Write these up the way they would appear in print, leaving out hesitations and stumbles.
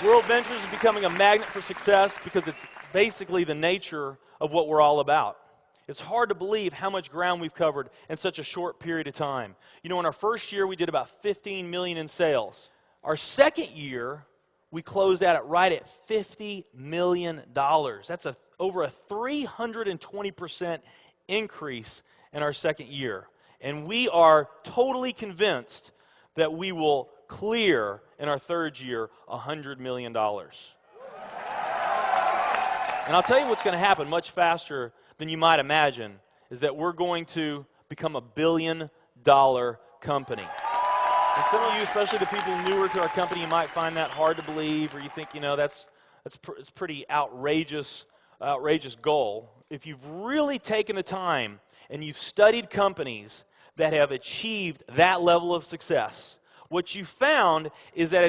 World Ventures is becoming a magnet for success because it's basically the nature of what we're all about. It's hard to believe how much ground we've covered in such a short period of time. You know, in our first year, we did about 15 million in sales. Our second year, we closed out right at $50 million. That's over a 320% increase in our second year. And we are totally convinced that we will clear in our third year $100 million. And I'll tell you what's going to happen much faster than you might imagine is that we're going to become a $1 billion company. And some of you, especially the people newer to our company, you might find that hard to believe, or you think, you know, it's pretty outrageous goal. If you've really taken the time and you've studied companies that have achieved that level of success, what you found is that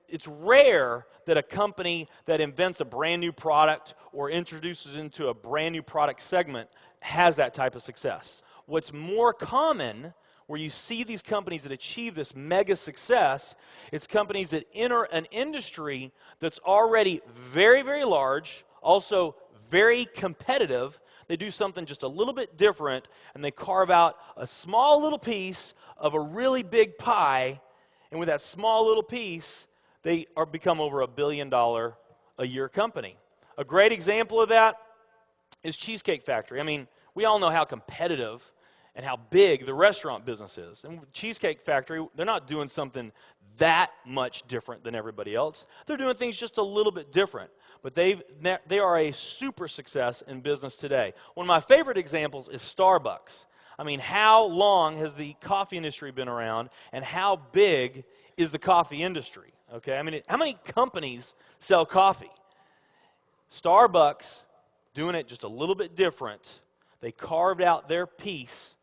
it's rare that a company that invents a brand new product or introduces into a brand new product segment has that type of success. What's more common, where you see these companies that achieve this mega success, it's companies that enter an industry that's already very, very large, also very competitive. They do something just a little bit different, and they carve out a small little piece of a really big pie, and with that small little piece, they become over $1 billion a year company. A great example of that is Cheesecake Factory. I mean, we all know how competitive and how big the restaurant business is. And Cheesecake Factory, they're not doing something that much different than everybody else. They're doing things just a little bit different. But they are a super success in business today. One of my favorite examples is Starbucks. I mean, how long has the coffee industry been around, and how big is the coffee industry? Okay, I mean, how many companies sell coffee? Starbucks, doing it just a little bit different, they carved out their piece,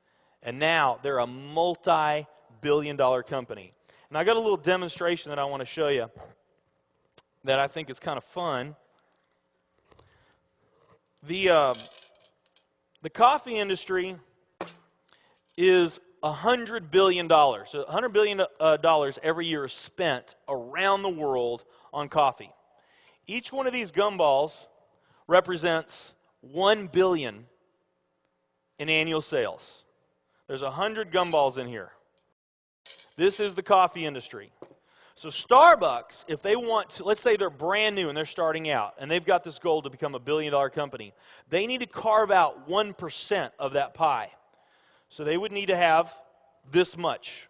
and now they're a multi-billion-dollar company. And I got a little demonstration that I want to show you that I think is kind of fun. The coffee industry is $100 billion. So $100 billion every year is spent around the world on coffee. Each one of these gumballs represents $1 billion in annual sales. There's 100 gumballs in here. This is the coffee industry. So Starbucks, if they want to, let's say they're brand new and they're starting out, and they've got this goal to become a $1 billion company, they need to carve out 1% of that pie. So they would need to have this much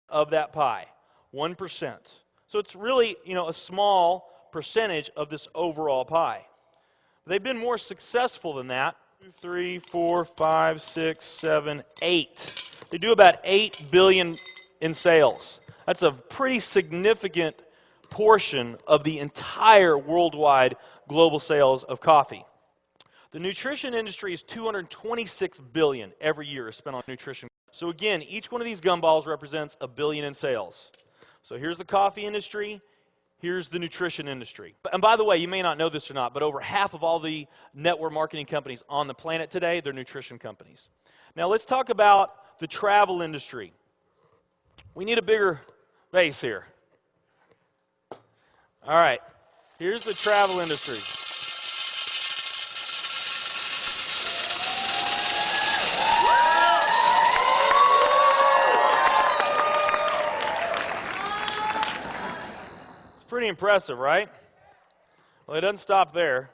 of that pie, 1%. So it's really, you know, a small percentage of this overall pie. They've been more successful than that. 2, 3, 4, 5, 6, 7, 8. They do about $8 billion in sales. That's a pretty significant portion of the entire worldwide global sales of coffee. The nutrition industry is $226 billion every year is spent on nutrition. So again, each one of these gumballs represents $1 billion in sales. So here's the coffee industry, here's the nutrition industry. And by the way, you may not know this or not, but over half of all the network marketing companies on the planet today, they're nutrition companies. Now let's talk about the travel industry. We need a bigger base here. All right, here's the travel industry. Pretty impressive, right? Well, it doesn't stop there.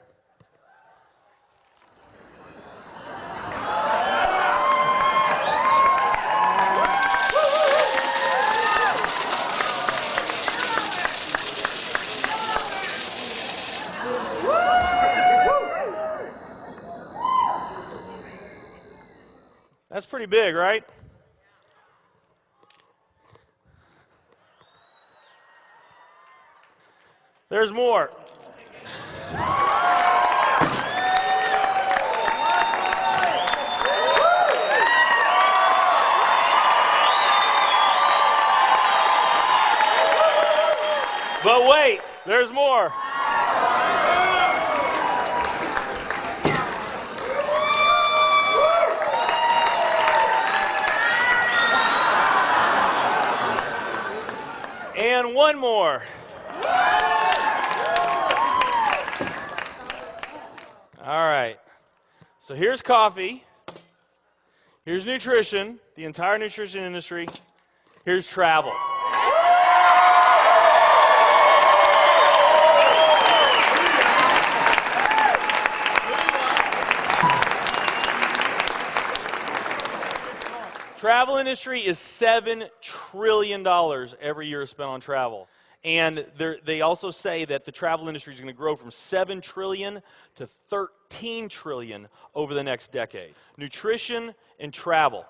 That's pretty big, right? There's more. But wait, there's more. And one more. All right. So here's coffee. Here's nutrition, the entire nutrition industry. Here's travel. Travel industry is $7 trillion every year spent on travel. And they also say that the travel industry is going to grow from $7 trillion to $13 trillion over the next decade. Nutrition and travel.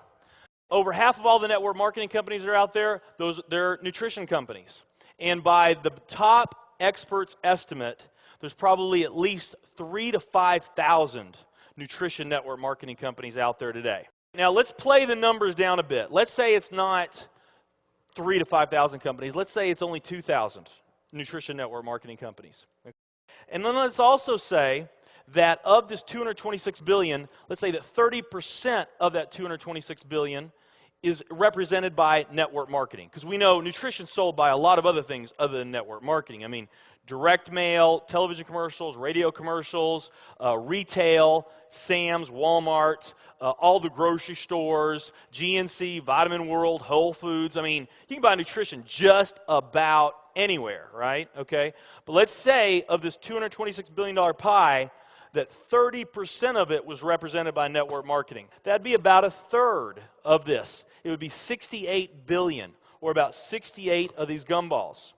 Over half of all the network marketing companies that are out there, they're nutrition companies. And by the top experts' estimate, there's probably at least 3,000 to 5,000 nutrition network marketing companies out there today. Now, let's play the numbers down a bit. Let's say it's not 3,000 to 5,000 companies. Let's say it's only 2,000 nutrition network marketing companies. And then let's also say that of this $226 billion, let's say that 30% of that $226 billion is represented by network marketing. Because we know nutrition's sold by a lot of other things other than network marketing. I mean, direct mail, television commercials, radio commercials, retail, Sam's, Walmart, all the grocery stores, GNC, Vitamin World, Whole Foods. I mean, you can buy nutrition just about anywhere, right? Okay? But let's say of this $226 billion pie, that 30% of it was represented by network marketing. That'd be about a third of this. It would be 68 billion, or about 68 of these gumballs.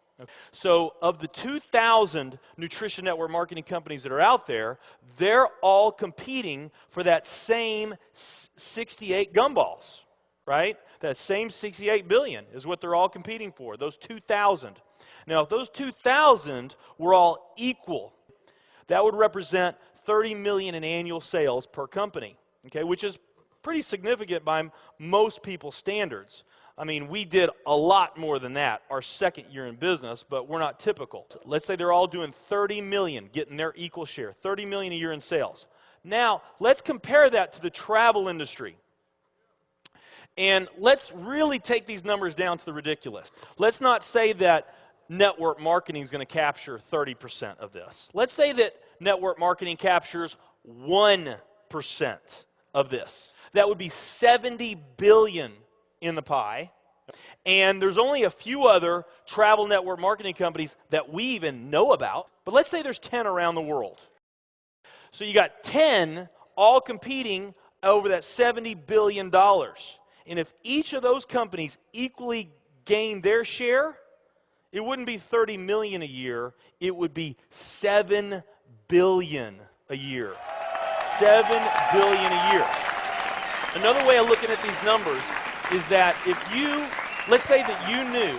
So of the 2,000 nutrition network marketing companies that are out there, they're all competing for that same 68 gumballs, right? That same 68 billion is what they're all competing for, those 2,000. Now, if those 2,000 were all equal, that would represent 30 million in annual sales per company, okay, which is pretty significant by most people's standards. I mean, we did a lot more than that our second year in business, but we're not typical. Let's say they're all doing 30 million, getting their equal share, 30 million a year in sales. Now, let's compare that to the travel industry. And let's really take these numbers down to the ridiculous. Let's not say that network marketing is going to capture 30% of this. Let's say that network marketing captures 1% of this. That would be 70 billion in the pie. And there's only a few other travel network marketing companies that we even know about. But let's say there's 10 around the world. So you got 10 all competing over that $70 billion. And if each of those companies equally gained their share, it wouldn't be 30 million a year, it would be 7 billion a year. 7 billion a year. Another way of looking at these numbers is that if you, let's say that you knew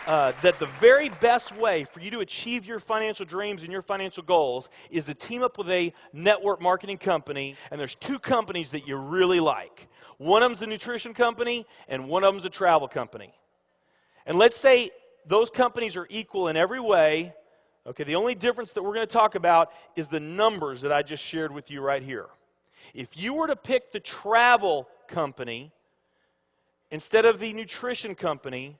that the very best way for you to achieve your financial dreams and your financial goals is to team up with a network marketing company, and there's two companies that you really like. One of them's a nutrition company, and one of them's a travel company. And let's say those companies are equal in every way. Okay, the only difference that we're going to talk about is the numbers that I just shared with you right here. If you were to pick the travel company instead of the nutrition company,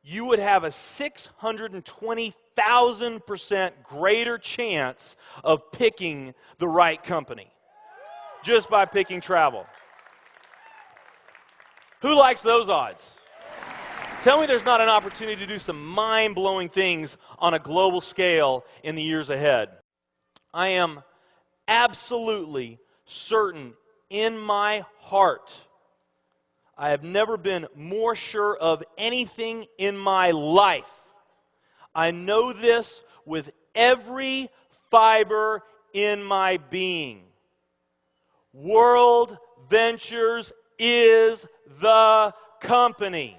you would have a 620,000% greater chance of picking the right company just by picking travel. Who likes those odds? Tell me there's not an opportunity to do some mind-blowing things on a global scale in the years ahead. I am absolutely certain in my heart, I have never been more sure of anything in my life. I know this with every fiber in my being. World Ventures is the company.